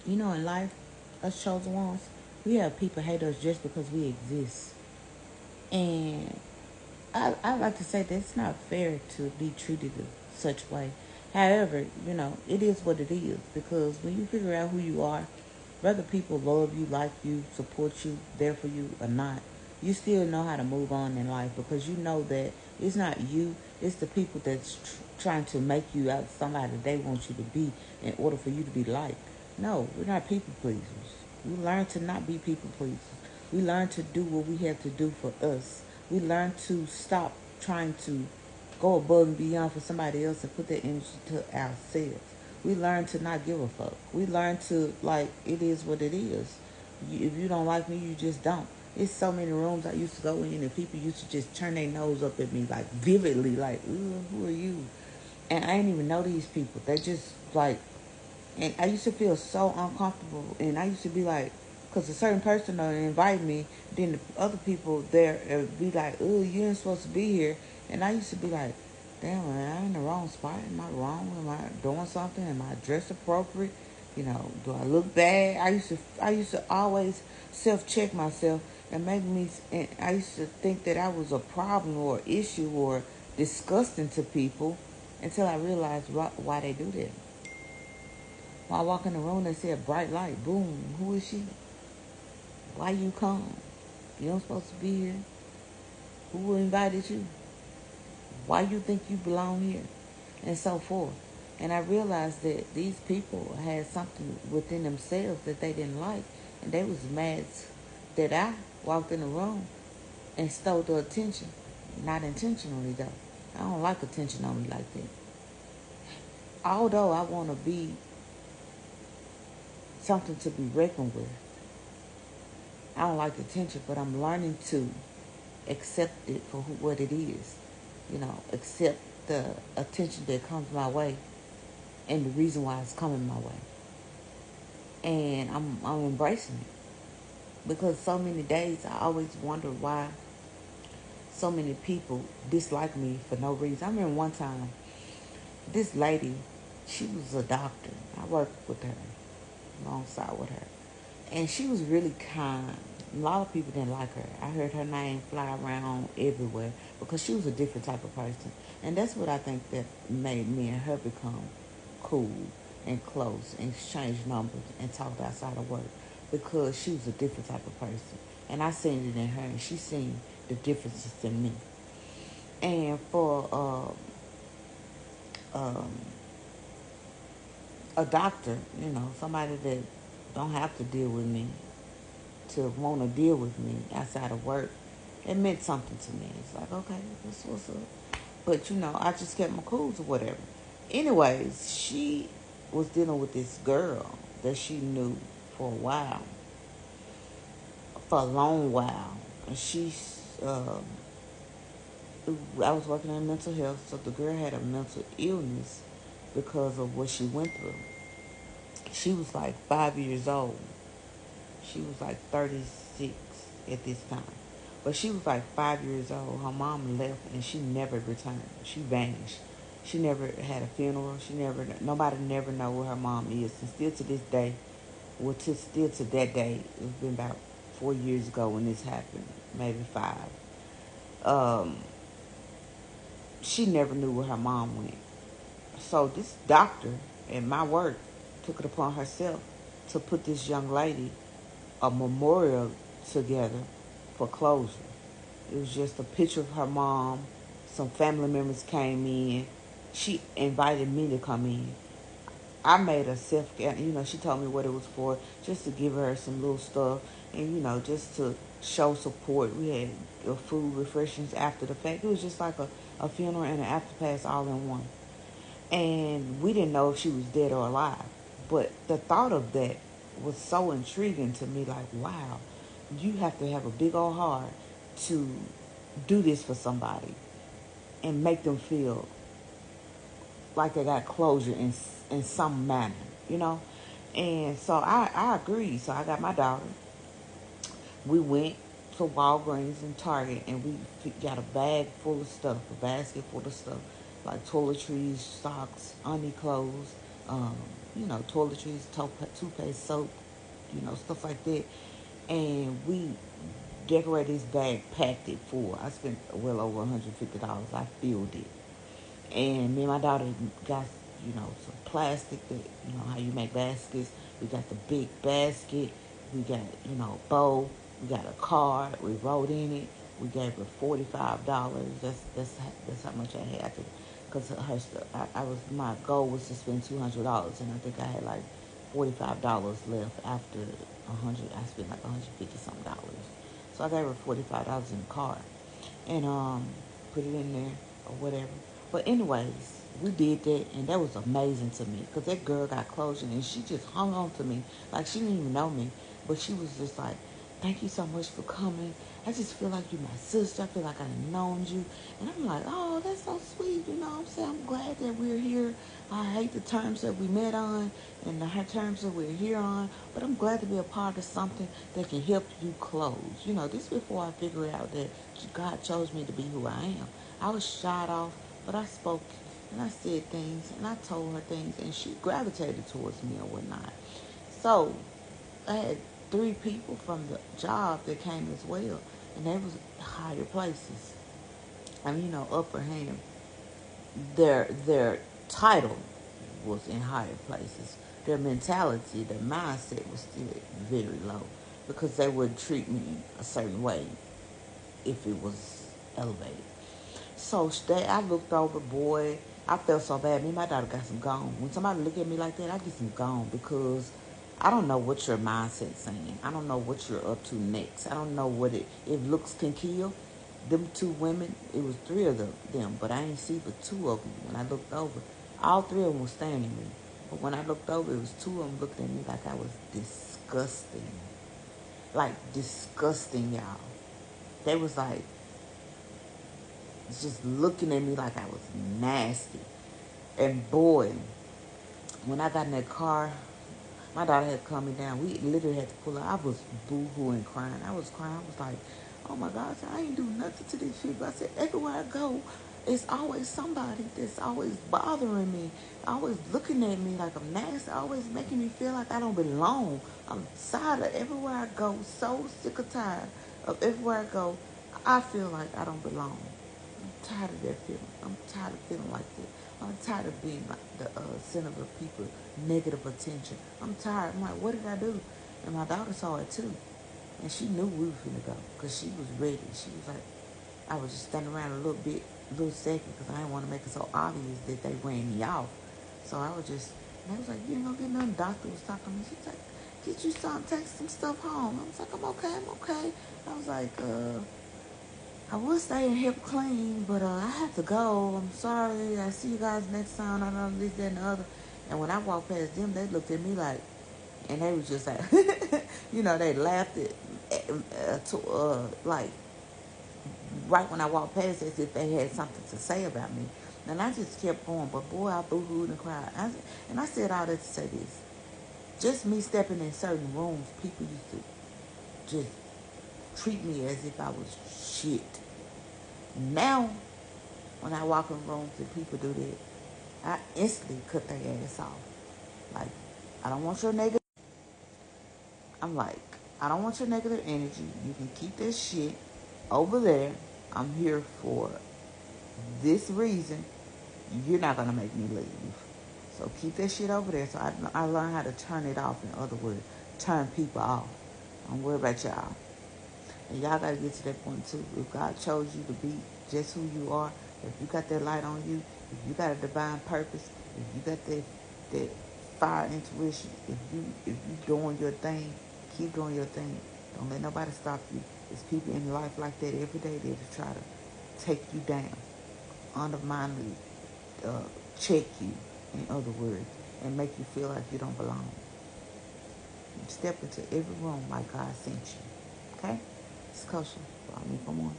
You know, in life, us chosen ones, we have people hate us just because we exist. And I like to say that it's not fair to be treated in such way. However, you know, it is what it is because when you figure out who you are, whether people love you, like you, support you, there for you or not, you still know how to move on in life because you know that it's not you, it's the people that's trying to make you out somebody they want you to be in order for you to be liked. No, we're not people pleasers. We learn to not be people pleasers. We learn to do what we have to do for us. We learn to stop trying to go above and beyond for somebody else and put that energy to ourselves. We learn to not give a fuck. We learn to, like, it is what it is. If you don't like me, you just don't. It's so many rooms I used to go in and people used to just turn their nose up at me like vividly, like, ooh, who are you? And I didn't even know these people. They just like, and I used to feel so uncomfortable. And I used to be like, because a certain person would invite me, then the other people there would be like, oh, you ain't supposed to be here. And I used to be like, damn, am I in the wrong spot? Am I wrong? Am I doing something? Am I dressed appropriate? You know, do I look bad? I used to always self-check myself and make me, and I used to think that I was a problem or issue or disgusting to people until I realized why they do that. When I walk in the room, they see a bright light. Boom. Who is she? Why you come? You don't supposed to be here. Who invited you? Why you think you belong here? And so forth. And I realized that these people had something within themselves that they didn't like. And they was mad that I walked in the room and stole the attention. Not intentionally, though. I don't like attention on me like that. Although I want to be something to be reckoned with, I don't like attention, but I'm learning to accept it for what it is. You know, accept the attention that comes my way and the reason why it's coming my way. And I'm embracing it because so many days I always wonder why so many people dislike me for no reason. I remember one time this lady, she was a doctor. I worked with her, alongside with her, and she was really kind. A lot of people didn't like her. I heard her name fly around everywhere because she was a different type of person. And that's what I think that made me and her become cool and close and exchange numbers and talk outside of work because she was a different type of person. And I seen it in her and she seen the differences in me. And for um, a doctor, you know, somebody that don't have to deal with me, to want to deal with me outside of work, it meant something to me. It's like, okay, this what's up. But you know, I just kept my cool or whatever. Anyways, she was dealing with this girl that she knew for a while, for a long while, and I was working in mental health, so the girl had a mental illness because of what she went through. She was like 5 years old. She was like 36 at this time. But she was like 5 years old. Her mom left and she never returned. She vanished. She never had a funeral. Nobody never know where her mom is. And still to this day, well, still to that day, it's been about 4 years ago when this happened, maybe five. Um, she never knew where her mom went. So this doctor at my work took it upon herself to put this young lady a memorial together for closure. It was just a picture of her mom. Some family members came in. She invited me to come in. I made a she told me what it was for, just to give her some little stuff and, just to show support. We had food, refreshments after the fact. It was just like a funeral and an afterpass all in one. And we didn't know if she was dead or alive. But the thought of that was so intriguing to me, like, wow, you have to have a big old heart to do this for somebody and make them feel like they got closure in some manner, you know? And so I agreed. So I got my daughter. We went to Walgreens and Target and we got a bag full of stuff, a basket full of stuff, like toiletries, socks, underclothes, toiletries, toothpaste, soap, stuff like that. And we decorated this bag, packed it full. I spent well over $150. I filled it. And me and my daughter got, some plastic that, how you make baskets. We got the big basket. We got, a bowl. We got a card. We wrote in it. We gave her $45. That's how much I had. Because her stuff, my goal was to spend $200, and I think I had like $45 left after 100. I spent like 150 something dollars. So I gave her $45 in the card, and put it in there or whatever. But anyways, we did that, and that was amazing to me because that girl got closure, and she just hung on to me like she didn't even know me, but she was just like, "Thank you so much for coming. I just feel like you're my sister. I feel like I've known you." And I'm like, "Oh, that's so sweet." You know what I'm saying? I'm glad that we're here. I hate the terms that we met on and the terms that we're here on, but I'm glad to be a part of something that can help you close. This before I figured out that God chose me to be who I am. I was shot off, but I spoke and I said things and I told her things, and she gravitated towards me or whatnot. So I had 3 people from the job that came as well, and they was higher places. I mean, upper hand. Their title was in higher places. Their mentality, their mindset was still very low because they would treat me a certain way if it was elevated. So I looked over, boy, I felt so bad. Me and my daughter got some gone. When somebody look at me like that, I get some gone because I don't know what your mindset's saying. I don't know what you're up to next. I don't know if looks can kill. Them 2 women, it was 3 of them, but I ain't see but 2 of them. When I looked over, all 3 of them were staring at me. But when I looked over, it was 2 of them looking at me like I was disgusting. Like disgusting, y'all. They was like, just looking at me like I was nasty. And boy, when I got in that car, my daughter had to calm me down. We literally had to pull her. I was boo-hooing, crying. I was crying. I was like, oh my God, I ain't do nothing to these people. I said, everywhere I go, it's always somebody that's always bothering me, always looking at me like I'm nasty, always making me feel like I don't belong. I'm tired of everywhere I go, so sick or tired of everywhere I go, I feel like I don't belong. I'm tired of that feeling. I'm tired of feeling like that. I'm tired of being like the center of people, negative attention. I'm tired. I'm like, what did I do? And my daughter saw it too. And she knew we were finna go because she was ready. She was like, I was just standing around a little second because I didn't want to make it so obvious that they ran me off. So I was just, and they was like, you ain't gonna get nothing. The doctor was talking to me. She's like, get you some, take some stuff home. I was like, I'm okay. I was like, I would stay and help clean, but I have to go. I'm sorry. I see you guys next time. I know this, that, and the other. And when I walked past them, they looked at me like, and they was just like, they laughed like, right when I walked past, as if they had something to say about me. And I just kept going, but boy, I boo-hooed and cried. And I said all that to say this. Just me stepping in certain rooms, people used to just treat me as if I was shit. Now, when I walk in rooms and people do that, I instantly cut their ass off. Like, I don't want your negative. I'm like, I don't want your negative energy. You can keep that shit over there. I'm here for this reason. You're not gonna make me leave. So keep that shit over there. So I learned how to turn it off. In other words, turn people off. Don't worry about y'all. And y'all gotta get to that point too. If God chose you to be just who you are, if you got that light on you, if you got a divine purpose, if you got that fire intuition, if you doing your thing, keep doing your thing. Don't let nobody stop you. There's people in life like that every day there to try to take you down, undermine uh, check you, in other words, and make you feel like you don't belong. Step into every room like God sent you. Okay? It's kosher. Follow me for more.